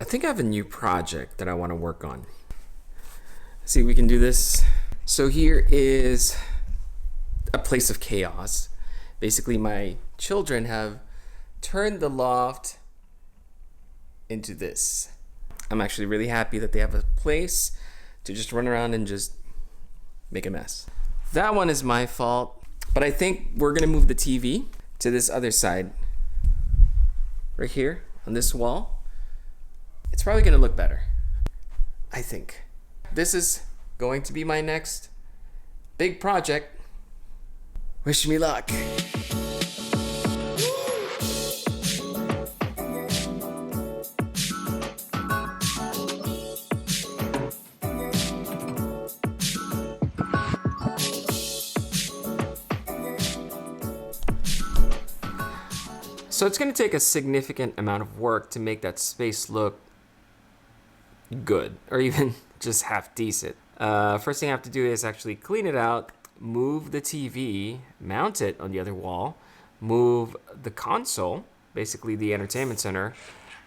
I think I have a new project that I want to work on. See, we can do this. So here is a place of chaos. Basically, my children have turned the loft into this. I'm actually really happy that they have a place to just run around and just make a mess. That one is my fault, but I think we're gonna move the TV to this other side, right here on this wall. It's probably gonna look better, I think. This is going to be my next big project. Wish me luck. So it's going to take a significant amount of work to make that space look good, or even just half decent. First thing I have to do is actually clean it out, move the TV, mount it on the other wall, move the console, basically the entertainment center,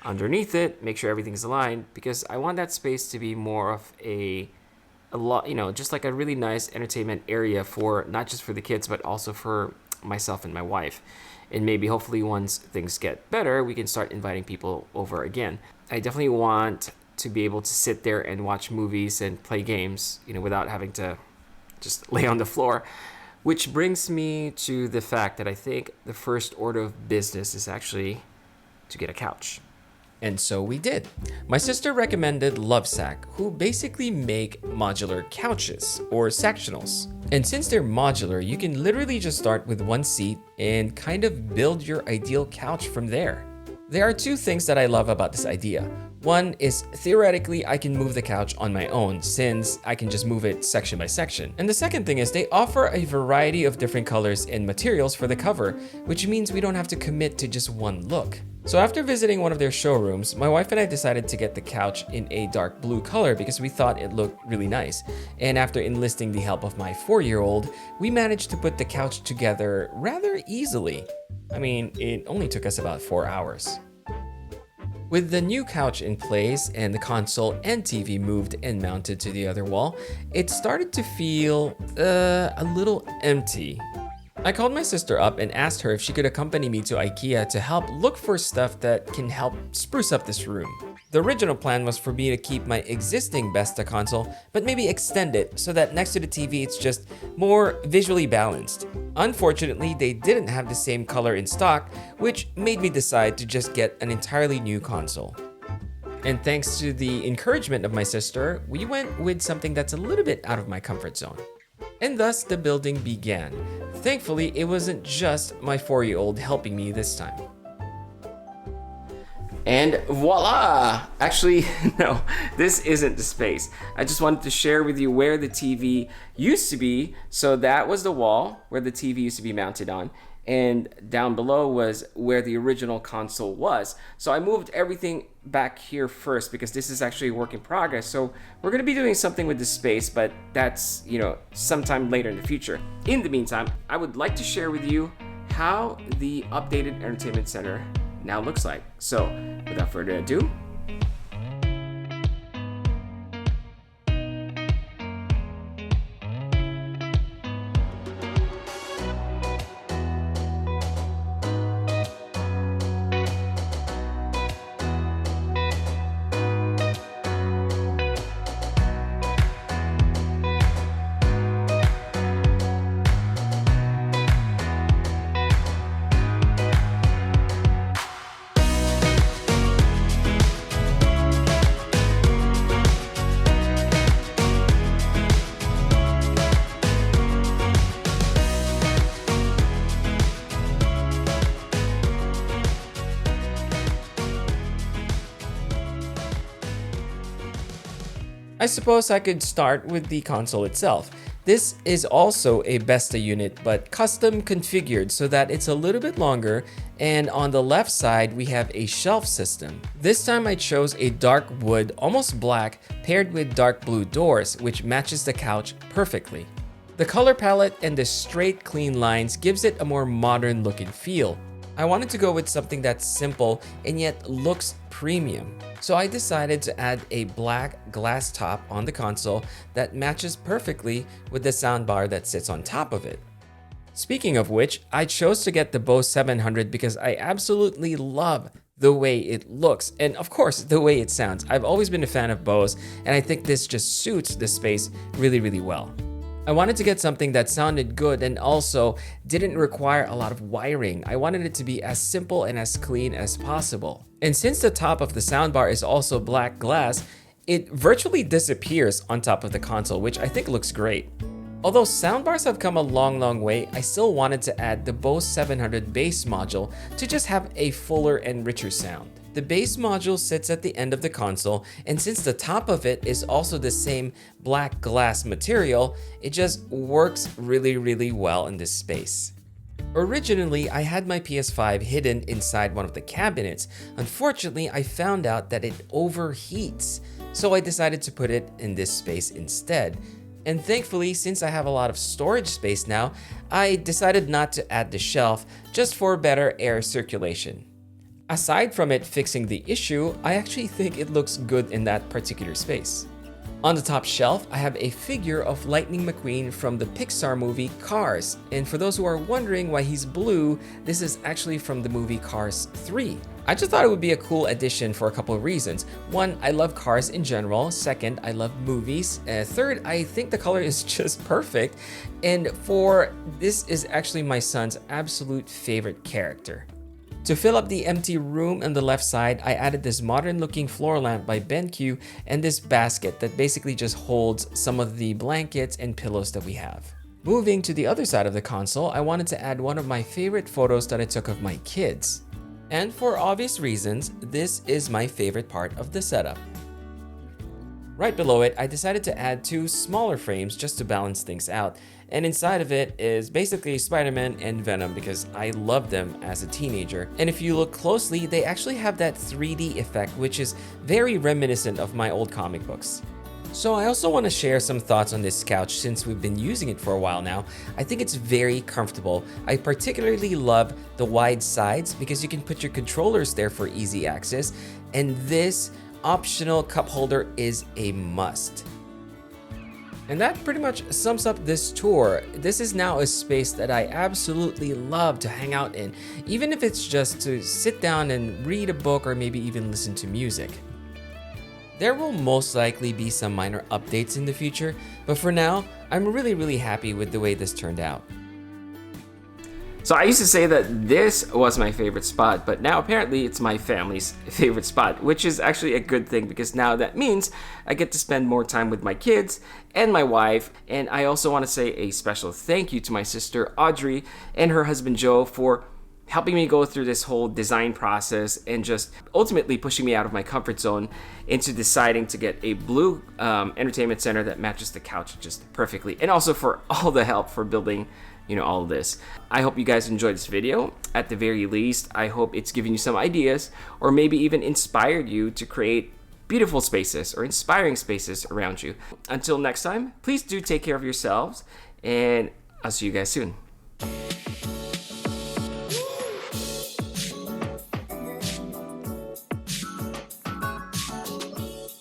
underneath it, make sure everything's aligned, because I want that space to be more of a lot, just like a really nice entertainment area for not just for the kids, but also for myself and my wife. And maybe hopefully once things get better, we can start inviting people over again. I definitely want to be able to sit there and watch movies and play games, without having to just lay on the floor. Which brings me to the fact that I think the first order of business is actually to get a couch. And so we did. My sister recommended Lovesac, who basically make modular couches or sectionals. And since they're modular, you can literally just start with one seat and kind of build your ideal couch from there. There are two things that I love about this idea. One is theoretically I can move the couch on my own since I can just move it section by section. And the second thing is they offer a variety of different colors and materials for the cover, which means we don't have to commit to just one look. So after visiting one of their showrooms, my wife and I decided to get the couch in a dark blue color because we thought it looked really nice. And after enlisting the help of my 4-year-old, we managed to put the couch together rather easily. I mean, it only took us about 4 hours. With the new couch in place and the console and TV moved and mounted to the other wall, it started to feel a little empty. I called my sister up and asked her if she could accompany me to Ikea to help look for stuff that can help spruce up this room. The original plan was for me to keep my existing Besta console, but maybe extend it so that next to the TV it's just more visually balanced. Unfortunately, they didn't have the same color in stock, which made me decide to just get an entirely new console. And thanks to the encouragement of my sister, we went with something that's a little bit out of my comfort zone. And thus the building began. Thankfully, it wasn't just my 4-year-old helping me this time. And voila! Actually, no, this isn't the space. I just wanted to share with you where the TV used to be. So that was the wall where the TV used to be mounted on. And down below was where the original console was. So I moved everything back here first because this is actually a work in progress. So we're gonna be doing something with this space, but that's, sometime later in the future. In the meantime, I would like to share with you how the updated entertainment center now looks like. So without further ado, I suppose I could start with the console itself. This is also a Besta unit, but custom configured so that it's a little bit longer, and on the left side we have a shelf system. This time I chose a dark wood, almost black, paired with dark blue doors, which matches the couch perfectly. The color palette and the straight clean lines gives it a more modern look and feel. I wanted to go with something that's simple and yet looks premium. So I decided to add a black glass top on the console that matches perfectly with the soundbar that sits on top of it. Speaking of which, I chose to get the Bose 700 because I absolutely love the way it looks and of course the way it sounds. I've always been a fan of Bose and I think this just suits the space really well. I wanted to get something that sounded good and also didn't require a lot of wiring. I wanted it to be as simple and as clean as possible. And since the top of the soundbar is also black glass, it virtually disappears on top of the console, which I think looks great. Although soundbars have come a long way, I still wanted to add the Bose 700 bass module to just have a fuller and richer sound. The bass module sits at the end of the console, and since the top of it is also the same black glass material, it just works really well in this space. Originally, I had my PS5 hidden inside one of the cabinets. Unfortunately, I found out that it overheats, so I decided to put it in this space instead. And thankfully, since I have a lot of storage space now, I decided not to add the shelf just for better air circulation. Aside from it fixing the issue, I actually think it looks good in that particular space. On the top shelf, I have a figure of Lightning McQueen from the Pixar movie Cars. And for those who are wondering why he's blue, this is actually from the movie Cars 3. I just thought it would be a cool addition for a couple of reasons. One, I love cars in general. Second, I love movies. Third, I think the color is just perfect. And four, this is actually my son's absolute favorite character. To fill up the empty room on the left side, I added this modern looking floor lamp by BenQ and this basket that basically just holds some of the blankets and pillows that we have. Moving to the other side of the console, I wanted to add one of my favorite photos that I took of my kids. And for obvious reasons, this is my favorite part of the setup. Right below it, I decided to add two smaller frames just to balance things out. And inside of it is basically Spider-Man and Venom because I loved them as a teenager. And if you look closely, they actually have that 3D effect, which is very reminiscent of my old comic books. So I also want to share some thoughts on this couch since we've been using it for a while now. I think it's very comfortable. I particularly love the wide sides because you can put your controllers there for easy access. And this optional cup holder is a must. And that pretty much sums up this tour. This is now a space that I absolutely love to hang out in, even if it's just to sit down and read a book or maybe even listen to music. There will most likely be some minor updates in the future, but for now, I'm really happy with the way this turned out. So I used to say that this was my favorite spot, but now apparently it's my family's favorite spot, which is actually a good thing because now that means I get to spend more time with my kids and my wife. And I also want to say a special thank you to my sister Audrey and her husband Joe for helping me go through this whole design process and just ultimately pushing me out of my comfort zone into deciding to get a blue entertainment center that matches the couch just perfectly, and also for all the help for building all of this. I hope you guys enjoyed this video. At the very least, I hope it's given you some ideas or maybe even inspired you to create beautiful spaces or inspiring spaces around you. Until next time, please do take care of yourselves and I'll see you guys soon.